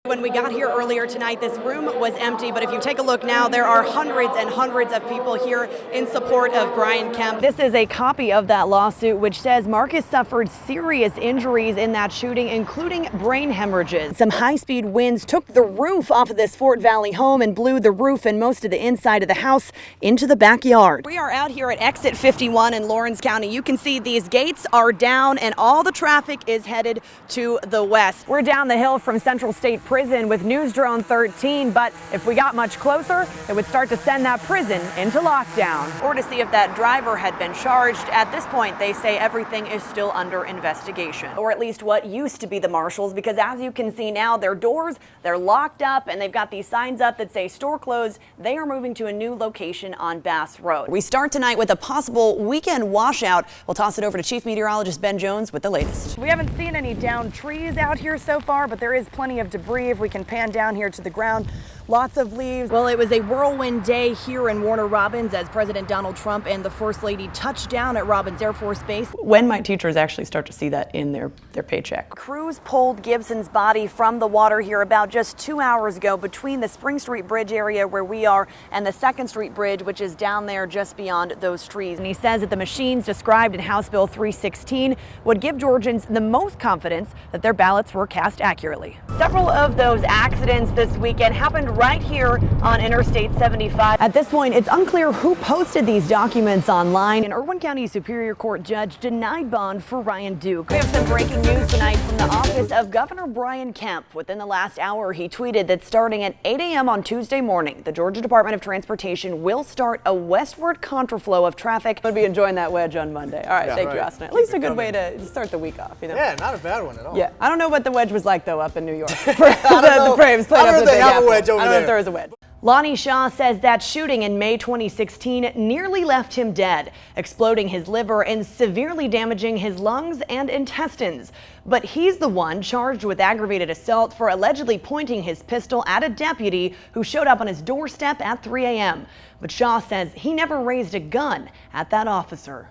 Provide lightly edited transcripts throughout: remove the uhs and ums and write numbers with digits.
When we got here earlier tonight, this room was empty, but if you take a look now, there are hundreds and hundreds of people here in support of Brian Kemp. This is a copy of that lawsuit, which says Marcus suffered serious injuries in that shooting, including brain hemorrhages. Some high-speed winds took the roof off of this Fort Valley home and blew the roof and most of the inside of the house into the backyard. We are out here at exit 51 in Lawrence County. You can see these gates are down and all the traffic is headed to the west. We're down the hill from Central State Prison with News Drone 13, but if we got much closer, it would start to send that prison into lockdown. Or to see if that driver had been charged. At this point, they say everything is still under investigation. Or at least what used to be the marshals, because as you can see now, their doors, they're locked up and they've got these signs up that say store closed. They are moving to a new location on Bass Road. We start tonight with a possible weekend washout. We'll toss it over to Chief Meteorologist Ben Jones with the latest. We haven't seen any downed trees out here so far, but there is plenty of debris. If we can pan down here to the ground, lots of leaves. Well, it was a whirlwind day here in Warner Robins as President Donald Trump and the First Lady touched down at Robins Air Force Base. When might teachers actually start to see that in their paycheck? Crews pulled Gibson's body from the water here about just 2 hours ago between the Spring Street Bridge area where we are and the 2nd Street Bridge, which is down there just beyond those trees. And he says that the machines described in House Bill 316 would give Georgians the most confidence that their ballots were cast accurately. Several of those accidents this weekend happened right here on Interstate 75. At this point, it's unclear who posted these documents online. An Irwin County Superior Court judge denied bond for Ryan Duke. We have some breaking news tonight from the office of Governor Brian Kemp. Within the last hour, he tweeted that starting at 8 a.m. on Tuesday morning, the Georgia Department of Transportation will start a westward contraflow of traffic. I'll be enjoying that wedge on Monday. All right, Yeah, thank right. you, Austin. At least a good way to start the week off, you know? Yeah, not a bad one at all. Yeah, I don't know what the wedge was like, though, up in New York. The Braves played I don't up know the if they Big have a Apple. wedge over I don't know there. if there is a wedge. Lonnie Shaw says that shooting in May 2016 nearly left him dead, exploding his liver and severely damaging his lungs and intestines. But he's the one charged with aggravated assault for allegedly pointing his pistol at a deputy who showed up on his doorstep at 3 a.m. But Shaw says he never raised a gun at that officer.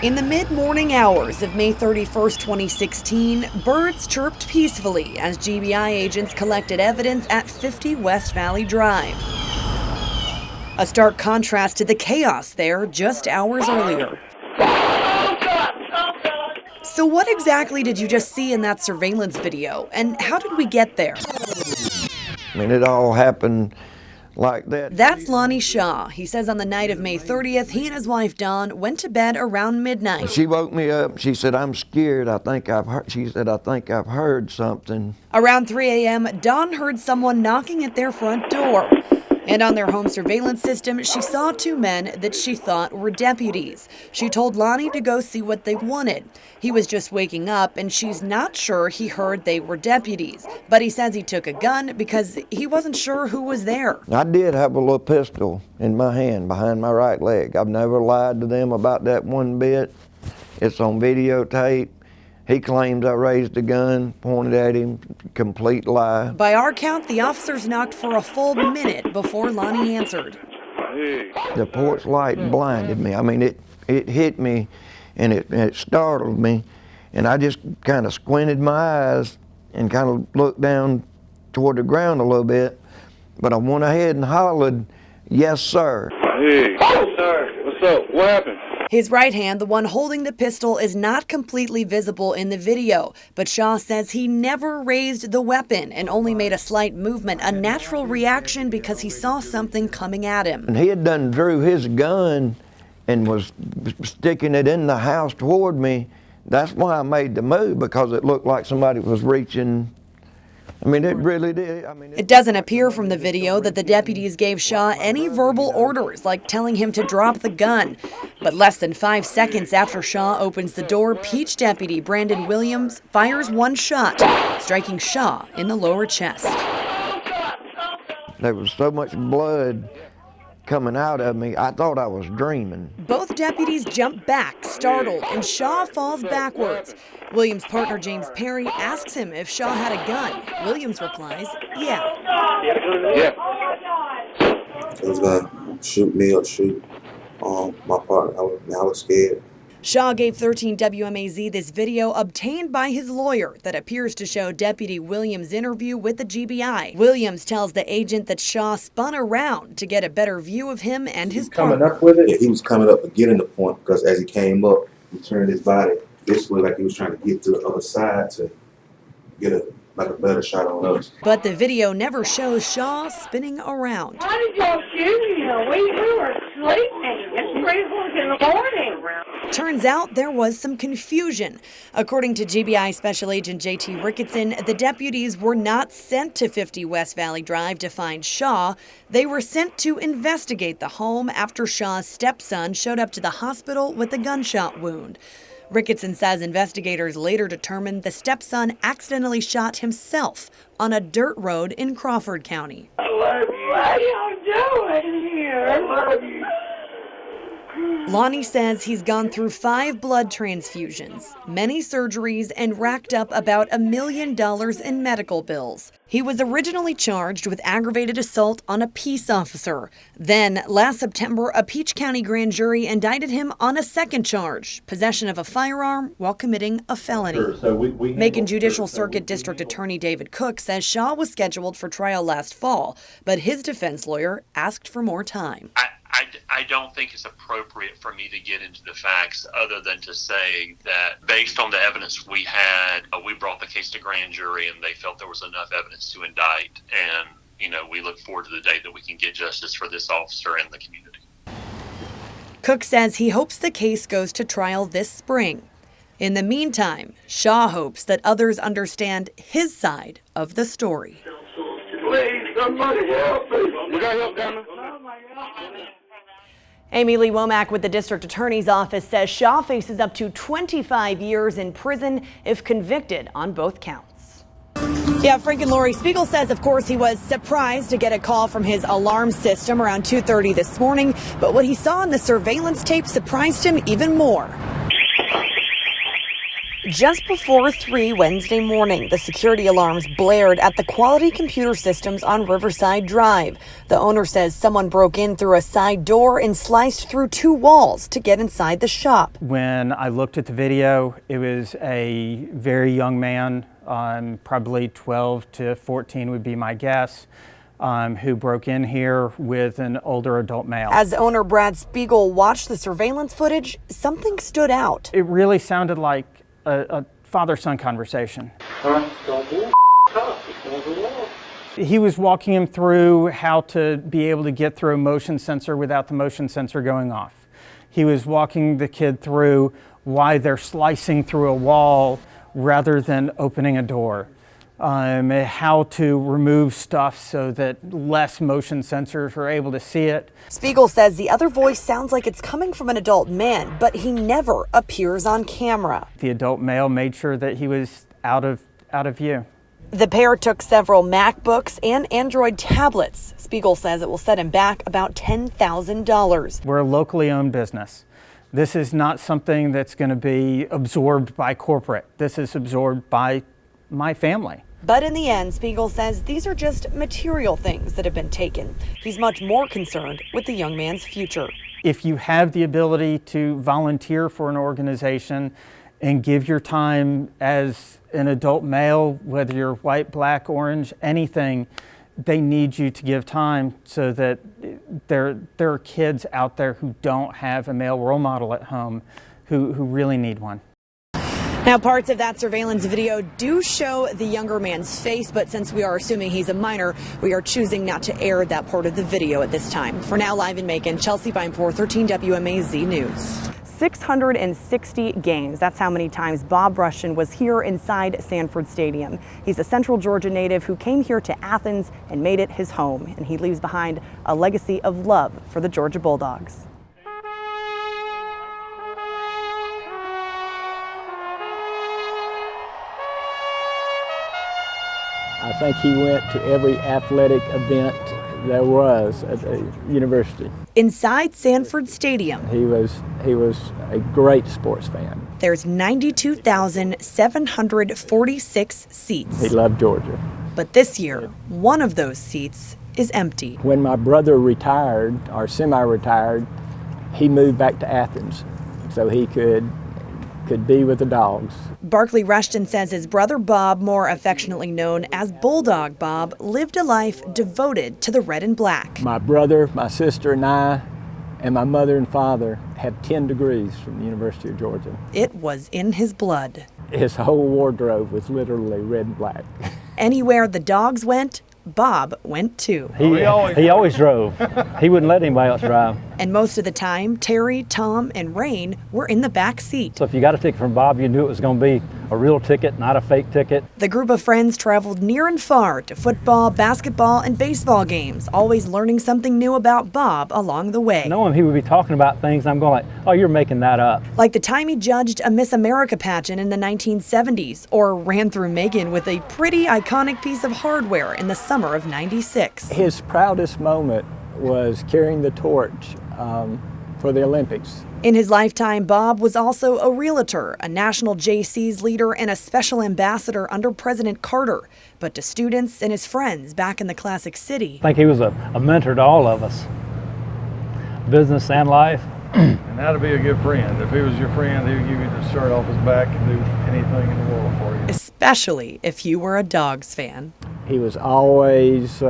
In the mid-morning hours of May 31st, 2016, birds chirped peacefully as GBI agents collected evidence at 50 West Valley Drive. A stark contrast to the chaos there just hours earlier. So what exactly did you just see in that surveillance video, and how did we get there? I mean, it all happened like that. That's Lonnie Shaw. He says on the night of May 30th, he and his wife Dawn went to bed around midnight. She woke me up. She said, "I'm scared. I think I've heard something." Around 3 a.m., Dawn heard someone knocking at their front door. And on their home surveillance system, she saw two men that she thought were deputies. She told Lonnie to go see what they wanted. He was just waking up, and she's not sure he heard they were deputies. But he says he took a gun because he wasn't sure who was there. I did have a little pistol in my hand behind my right leg. I've never lied to them about that one bit. It's on videotape. He claims I raised a gun, pointed at him, complete lie. By our count, the officers knocked for a full minute before Lonnie answered. The porch light blinded me. I mean, it hit me and it startled me. And I just kind of squinted my eyes and kind of looked down toward the ground a little bit. But I went ahead and hollered, "Yes, sir." Hey, yes, sir. What's up? What happened? His right hand, the one holding the pistol, is not completely visible in the video, but Shaw says he never raised the weapon and only made a slight movement, a natural reaction because he saw something coming at him. And he had done drew his gun and was sticking it in the house toward me. That's why I made the move, because it looked like somebody was reaching. I mean, it really did. It doesn't appear from the video that the deputies gave Shaw any verbal orders, like telling him to drop the gun. But less than 5 seconds after Shaw opens the door, Peach Deputy Brandon Williams fires one shot, striking Shaw in the lower chest. There was so much blood coming out of me, I thought I was dreaming. Both deputies jump back, startled, and Shaw falls backwards. Williams' partner James Perry asks him if Shaw had a gun. Williams replies, "Yeah." Yeah. He was gonna shoot me or shoot my partner. I was scared. Shaw gave 13 WMAZ this video obtained by his lawyer that appears to show Deputy Williams' interview with the GBI. Williams tells the agent that Shaw spun around to get a better view of him and his coming up with it. Yeah, he was coming up to get in the point because as he came up, he turned his body this way like he was trying to get to the other side to get a better shot on us. But the video never shows Shaw spinning around. Why did y'all shoot him? We were sleeping. It's 3 o'clock in the morning. Turns out there was some confusion. According to GBI Special Agent J.T. Ricketson, the deputies were not sent to 50 West Valley Drive to find Shaw. They were sent to investigate the home after Shaw's stepson showed up to the hospital with a gunshot wound. Ricketson says investigators later determined the stepson accidentally shot himself on a dirt road in Crawford County. I love you. What are y'all doing here? I love you. Lonnie says he's gone through 5 blood transfusions, many surgeries, and racked up about $1 million in medical bills. He was originally charged with aggravated assault on a peace officer. Then, last September, a Peach County grand jury indicted him on a second charge, possession of a firearm while committing a felony. Macon Judicial Circuit District Attorney David Cook says Shaw was scheduled for trial last fall, but his defense lawyer asked for more time. I don't think it's appropriate for me to get into the facts other than to say that based on the evidence we had, we brought the case to grand jury and they felt there was enough evidence to indict. And, we look forward to the day that we can get justice for this officer and the community. Cook says he hopes the case goes to trial this spring. In the meantime, Shaw hopes that others understand his side of the story. Please, somebody help me. We got help coming. Amy Lee Womack with the district attorney's office says Shaw faces up to 25 years in prison if convicted on both counts. Yeah, Frank and Lori, Spiegel says, of course, he was surprised to get a call from his alarm system around 2:30 this morning. But what he saw in the surveillance tape surprised him even more. Just before 3 Wednesday morning, the security alarms blared at the Quality Computer Systems on Riverside Drive. The owner says someone broke in through a side door and sliced through 2 walls to get inside the shop. When I looked at the video, it was a very young man, probably 12 to 14 would be my guess, who broke in here with an older adult male. As owner Brad Spiegel watched the surveillance footage, something stood out. It really sounded like a father-son conversation. He was walking him through how to be able to get through a motion sensor without the motion sensor going off. He was walking the kid through why they're slicing through a wall rather than opening a door. How to remove stuff so that less motion sensors are able to see it. Spiegel says the other voice sounds like it's coming from an adult man, but he never appears on camera. The adult male made sure that he was out of view. The pair took several MacBooks and Android tablets. Spiegel says it will set him back about $10,000. We're a locally owned business. This is not something that's going to be absorbed by corporate. This is absorbed by my family. But in the end, Spiegel says these are just material things that have been taken. He's much more concerned with the young man's future. If you have the ability to volunteer for an organization and give your time as an adult male, whether you're white, black, orange, anything, they need you to give time so that there are kids out there who don't have a male role model at home who really need one. Now, parts of that surveillance video do show the younger man's face, but since we are assuming he's a minor, we are choosing not to air that part of the video at this time. For now, live in Macon, Chelsea Beimfohr, 13 WMAZ News. 660 games. That's how many times Bob Rushton was here inside Sanford Stadium. He's a Central Georgia native who came here to Athens and made it his home, and he leaves behind a legacy of love for the Georgia Bulldogs. I think he went to every athletic event there was at the university. Inside Sanford Stadium, he was a great sports fan. There's 92,746 seats. He loved Georgia. But this year, one of those seats is empty. When my brother retired, or semi-retired, he moved back to Athens so he could be with the dogs. Barkley Rushton says his brother Bob, more affectionately known as Bulldog Bob, lived a life devoted to the red and black. My brother, my sister, and I, and my mother and father have 10 degrees from the University of Georgia. It was in his blood. His whole wardrobe was literally red and black. Anywhere the dogs went, Bob went too. He always drove. He wouldn't let anybody else drive. And most of the time, Terry, Tom, and Rain were in the back seat. So if you got a ticket from Bob, you knew it was going to be a real ticket, not a fake ticket. The group of friends traveled near and far to football, basketball, and baseball games, always learning something new about Bob along the way. Knowing he would be talking about things, I'm going like, oh, you're making that up. Like the time he judged a Miss America pageant in the 1970s, or ran through Megan with a pretty iconic piece of hardware in the summer of '96. His proudest moment was carrying the torch for the Olympics. In his lifetime, Bob was also a realtor, a national JC's leader, and a special ambassador under President Carter. But to students and his friends back in the Classic City, I think he was a mentor to all of us, business and life. And how to be a good friend. If he was your friend, he would give you the shirt off his back and do anything in the world for you. especially if you were a Dogs fan. He was always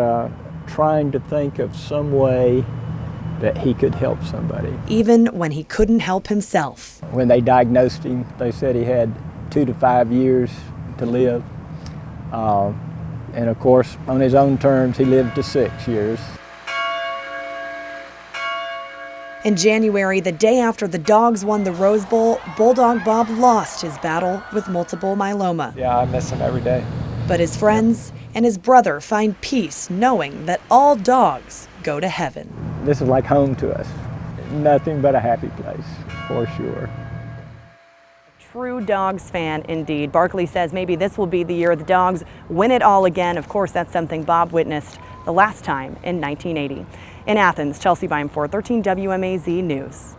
trying to think of some way that he could help somebody. Even when he couldn't help himself. When they diagnosed him, they said he had 2 to 5 years to live. And of course, on his own terms, he lived to 6 years. In January, the day after the Dogs won the Rose Bowl, Bulldog Bob lost his battle with multiple myeloma. Yeah, I miss him every day. But his friends and his brother find peace knowing that all dogs go to heaven. This is like home to us. Nothing but a happy place, for sure. True Dogs fan indeed. Barkley says maybe this will be the year the Dogs win it all again. Of course, that's something Bob witnessed the last time in 1980. In Athens, Chelsea Beimfohr, 13 WMAZ News.